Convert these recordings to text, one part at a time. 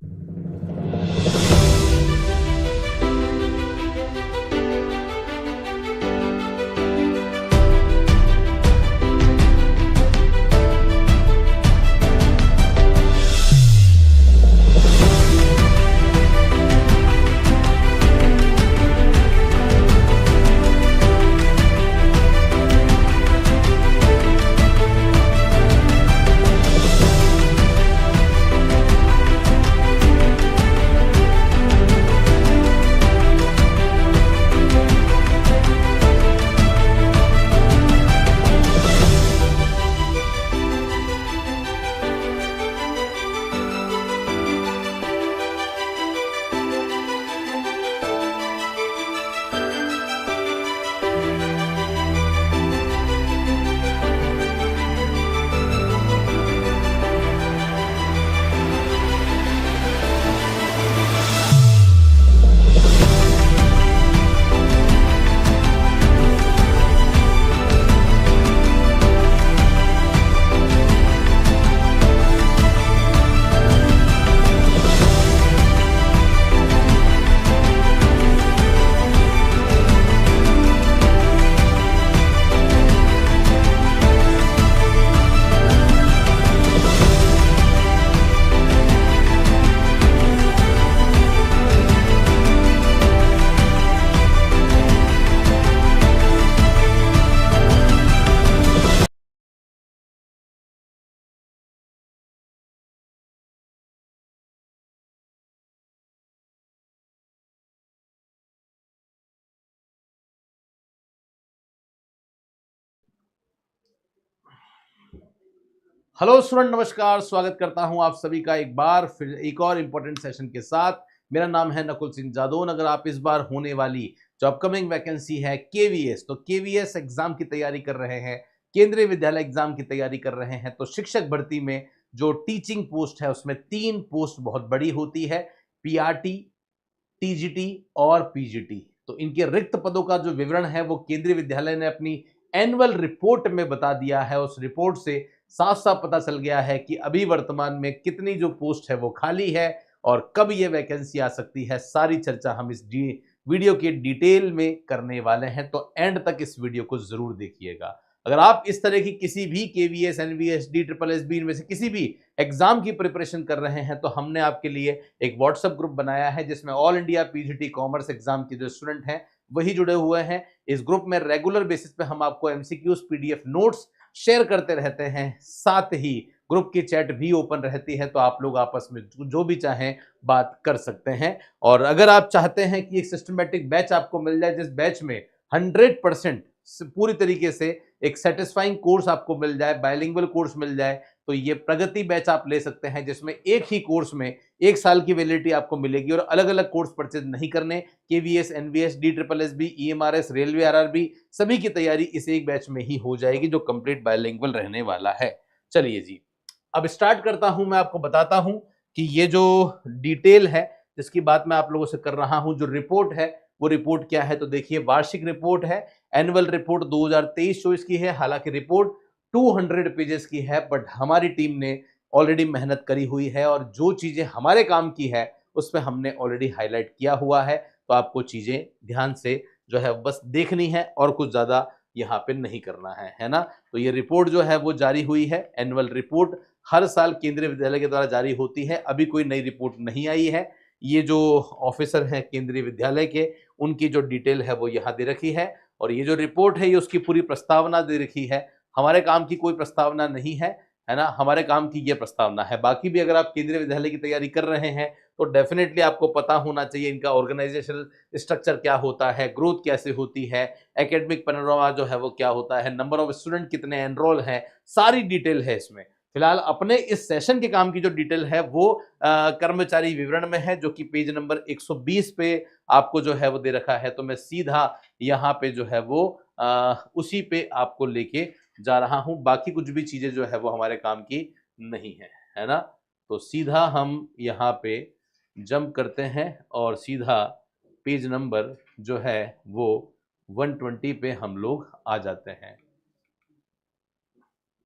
Hello student, नमस्कार। स्वागत करता हूं आप सभी का एक बार फिर एक और इम्पोर्टेंट सेशन के साथ। मेरा नाम है नकुल सिंह जादौन। अगर आप इस बार होने वाली जो अपकमिंग वैकेंसी है केवीएस, तो केवीएस एग्जाम की तैयारी कर रहे हैं, केंद्रीय विद्यालय एग्जाम की तैयारी कर रहे हैं, तो शिक्षक भर्ती में जो टीचिंग पोस्ट है उसमें 3 पोस्ट बहुत बड़ी होती है, पीआरटी, टीजीटी और पीजीटी। तो इनके रिक्त पदों का जो विवरण है वो केंद्रीय विद्यालय ने अपनी एनुअल रिपोर्ट में बता दिया है। उस रिपोर्ट से साफ साफ पता चल गया है कि अभी वर्तमान में कितनी जो पोस्ट है वो खाली है और कब ये वैकेंसी आ सकती है। सारी चर्चा हम इस वीडियो के डिटेल में करने वाले हैं, तो एंड तक इस वीडियो को जरूर देखिएगा। अगर आप इस तरह की किसी भी KVS, NVS, D triple S B इनमें से किसी भी एग्जाम की प्रिपरेशन कर रहे हैं, तो हमने आपके लिए एक व्हाट्सएप ग्रुप बनाया है जिसमें all India PGT commerce exam के जो स्टूडेंट हैं वही जुड़े हुए हैं। इस ग्रुप में रेगुलर बेसिस पे हम आपको एमसीक्यूज, पीडीएफ नोट्स शेयर करते रहते हैं। साथ ही ग्रुप की चैट भी ओपन रहती है, तो आप लोग आपस में जो भी चाहें बात कर सकते हैं। और अगर आप चाहते हैं कि एक सिस्टमेटिक बैच आपको मिल जाए, जिस बैच में 100% पूरी तरीके से एक सेटिस्फाइंग कोर्स आपको मिल जाए, बायलिंगुअल कोर्स मिल जाए, तो ये प्रगति बैच आप ले सकते हैं, जिसमें एक ही कोर्स में 1 साल की वैलिडिटी आपको मिलेगी और अलग अलग कोर्स परचेज नहीं करने। KVS, NVS, D triple S B, EMRS, railway, RRB, सभी की तैयारी इस एक बैच में ही हो जाएगी जो कंप्लीट बायलिंगुअल रहने वाला है। चलिए जी, अब स्टार्ट करता हूं। मैं आपको बताता हूं कि ये जो डिटेल है जिसकी बात मैं आप लोगों से कर रहा हूं, जो रिपोर्ट है वो रिपोर्ट क्या है। तो देखिए, वार्षिक रिपोर्ट है, एनुअल रिपोर्ट 2023-24 की है। हालांकि रिपोर्ट 200 पेजेस की है, बट हमारी टीम ने ऑलरेडी मेहनत करी हुई है और जो चीजें हमारे काम की है उसमें हमने ऑलरेडी हाईलाइट किया हुआ है। तो आपको चीजें ध्यान से जो है बस देखनी है और कुछ ज्यादा यहाँ पे नहीं करना है ना। तो ये रिपोर्ट जो है वो जारी हुई है। एनुअल रिपोर्ट हर साल केंद्रीय विद्यालय के द्वारा जारी होती है। अभी कोई नई रिपोर्ट नहीं आई है। ये जो ऑफिसर हैं केंद्रीय विद्यालय के, उनकी जो डिटेल है वो यहाँ दे रखी है और ये जो रिपोर्ट है ये उसकी पूरी प्रस्तावना दे रखी है। हमारे काम की कोई प्रस्तावना नहीं है ना। हमारे काम की ये प्रस्तावना है। बाकी भी अगर आप केंद्रीय विद्यालय की तैयारी कर रहे हैं तो डेफिनेटली आपको पता होना चाहिए इनका ऑर्गेनाइजेशनल स्ट्रक्चर क्या होता है, ग्रोथ कैसे होती है, एकेडमिक पैनोरामा जो है वो क्या होता है, नंबर ऑफ स्टूडेंट कितने एनरोल हैं, सारी डिटेल है इसमें। फिलहाल अपने इस सेशन के काम की जो डिटेल है वो कर्मचारी विवरण में है, जो कि पेज नंबर 120 पे आपको जो है वो दे रखा है। तो मैं सीधा यहाँ पे जो है वो उसी पे आपको लेके जा रहा हूं। बाकी कुछ भी चीजें जो है वो हमारे काम की नहीं है ना। तो सीधा हम यहाँ पे जंप करते हैं और सीधा पेज नंबर जो है वो 120 पे हम लोग आ जाते हैं।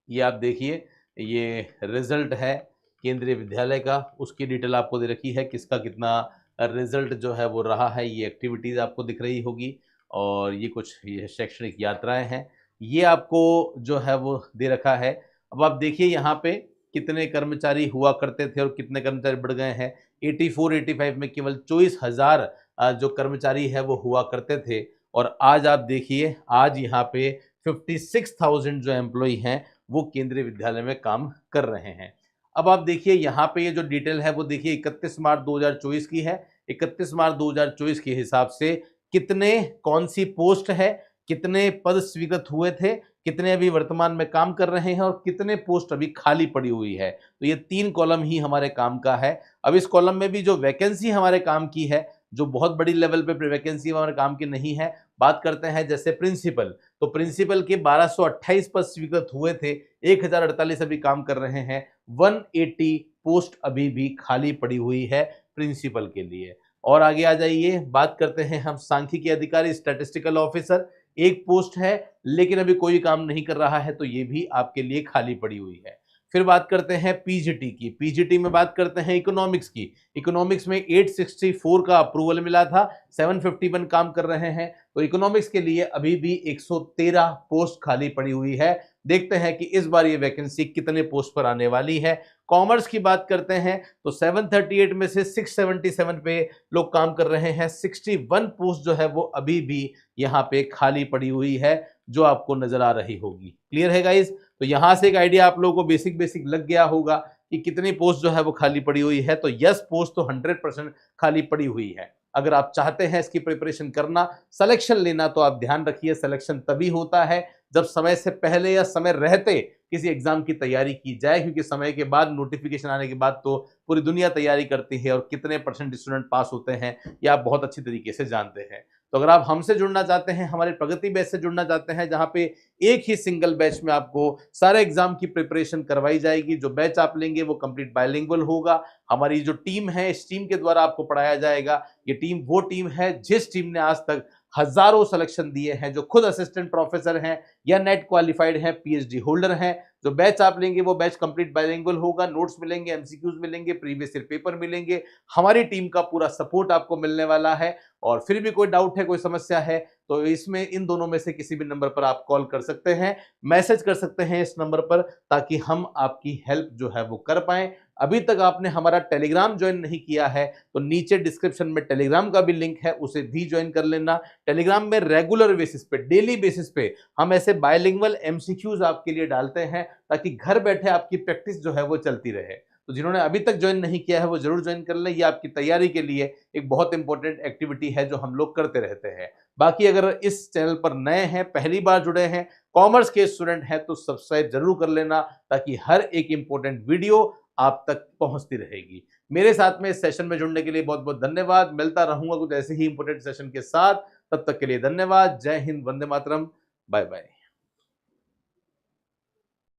ये आप देखिए, ये रिजल्ट है केंद्रीय विद्यालय का, उसकी डिटेल आपको दे रखी है, किसका कितना रिजल्ट जो है वो रहा है, ये एक्टिविटीज़ आपको दिख रही होगी। और ये कुछ ये शैक्षणिक यात्राएं हैं, ये आपको जो है वो दे रखा है। अब आप देखिए यहाँ पे कितने कर्मचारी हुआ करते थे और कितने कर्मचारी बढ़ गए हैं। 84-85 में केवल 24,000 जो कर्मचारी है वो हुआ करते थे, और आज आप देखिए आज यहाँ पे 56,000 जो एम्प्लॉय हैं वो केंद्रीय विद्यालय में काम कर रहे हैं। अब आप देखिए यहाँ पे ये जो डिटेल है वो देखिए 31 मार्च 2024 की है। 31 मार्च 2024 के हिसाब से कितने कौन सी पोस्ट है, कितने पद स्वीकृत हुए थे, कितने अभी वर्तमान में काम कर रहे हैं और कितने पोस्ट अभी खाली पड़ी हुई है। तो ये 3 कॉलम ही हमारे काम का है। अब इस कॉलम में भी जो वैकेंसी हमारे काम की है, जो बहुत बड़ी लेवल पे वैकेंसी हमारे काम की नहीं है, बात करते हैं जैसे प्रिंसिपल, तो प्रिंसिपल के 1228 पद स्वीकृत हुए थे, 1048 अभी काम कर रहे हैं, 180 पोस्ट अभी भी खाली पड़ी हुई है प्रिंसिपल के लिए। और आगे आ जाइए, बात करते हैं हम सांख्यिकी अधिकारी स्टैटिस्टिकल ऑफिसर, एक पोस्ट है लेकिन अभी कोई काम नहीं कर रहा है, तो ये भी आपके लिए खाली पड़ी हुई है। फिर बात करते हैं पीजीटी की, पीजीटी में बात करते हैं इकोनॉमिक्स की। इकोनॉमिक्स में 864 का अप्रूवल मिला था, 751 काम कर रहे हैं, तो इकोनॉमिक्स के लिए अभी भी 113 पोस्ट खाली पड़ी हुई है। देखते हैं कि इस बार ये वैकेंसी कितने पोस्ट पर आने वाली है। कॉमर्स की बात करते हैं तो 738 में से 677 पे लोग काम कर रहे हैं, 61 पोस्ट जो है वो अभी भी यहाँ पे खाली पड़ी हुई है, जो आपको नजर आ रही होगी। क्लियर है गाइस? तो यहां से एक आइडिया आप लोगों को बेसिक लग गया होगा कि कितनी पोस्ट जो है वो खाली पड़ी हुई है। तो यस, पोस्ट तो 100% खाली पड़ी हुई है। अगर आप चाहते हैं इसकी प्रिपरेशन करना, सिलेक्शन लेना, तो आप ध्यान रखिए सिलेक्शन तभी होता है जब समय से पहले या समय रहते किसी एग्जाम की तैयारी की जाए, क्योंकि समय के बाद नोटिफिकेशन आने के बाद तो पूरी दुनिया तैयारी करती है और कितने परसेंट स्टूडेंट पास होते हैं ये आप बहुत अच्छी तरीके से जानते हैं। तो अगर आप हमसे जुड़ना चाहते हैं, हमारे प्रगति बैच से जुड़ना चाहते हैं, जहां पे एक ही सिंगल बैच में आपको सारे एग्जाम की प्रिपरेशन करवाई जाएगी, जो बैच आप लेंगे वो कंप्लीट बायलिंगुअल होगा। हमारी जो टीम है, इस टीम के द्वारा आपको पढ़ाया जाएगा। ये टीम वो टीम है जिस टीम ने आज तक हजारों सिलेक्शन दिए हैं, जो खुद असिस्टेंट प्रोफेसर हैं या नेट क्वालिफाइड हैं, पीएचडी होल्डर हैं। जो बैच आप लेंगे वो बैच कंप्लीट बायलिंगुअल होगा, नोट्स मिलेंगे, एमसीक्यूज मिलेंगे, प्रीवियस ईयर पेपर मिलेंगे, हमारी टीम का पूरा सपोर्ट आपको मिलने वाला है। और फिर भी कोई डाउट है, कोई समस्या है, तो इसमें इन दोनों में से किसी भी नंबर पर आप कॉल कर सकते हैं, मैसेज कर सकते हैं इस नंबर पर, ताकि हम आपकी हेल्प जो है वो कर पाएं। अभी तक आपने हमारा टेलीग्राम ज्वाइन नहीं किया है तो नीचे डिस्क्रिप्शन में टेलीग्राम का भी लिंक है, उसे भी ज्वाइन कर लेना। टेलीग्राम में रेगुलर बेसिस पे, डेली बेसिस पे हम ऐसे बायलिंगुअल एमसीक्यूज आपके लिए डालते हैं, ताकि घर बैठे आपकी प्रैक्टिस जो है वो चलती रहे। तो जिन्होंने अभी तक ज्वाइन नहीं किया है वो जरूर ज्वाइन कर लें, ये आपकी तैयारी के लिए एक बहुत इंपॉर्टेंट एक्टिविटी है जो हम लोग करते रहते हैं। बाकी अगर इस चैनल पर नए हैं, पहली बार जुड़े हैं, कॉमर्स के स्टूडेंट हैं, तो सब्सक्राइब जरूर कर लेना, ताकि हर एक इंपॉर्टेंट वीडियो आप तक पहुंचती रहेगी। मेरे साथ में इस सेशन में जुड़ने के लिए बहुत बहुत धन्यवाद। मिलता रहूंगा कुछ ऐसे ही इंपॉर्टेंट सेशन के साथ, तब तक के लिए धन्यवाद। जय हिंद, वंदे मातरम, बाय बाय।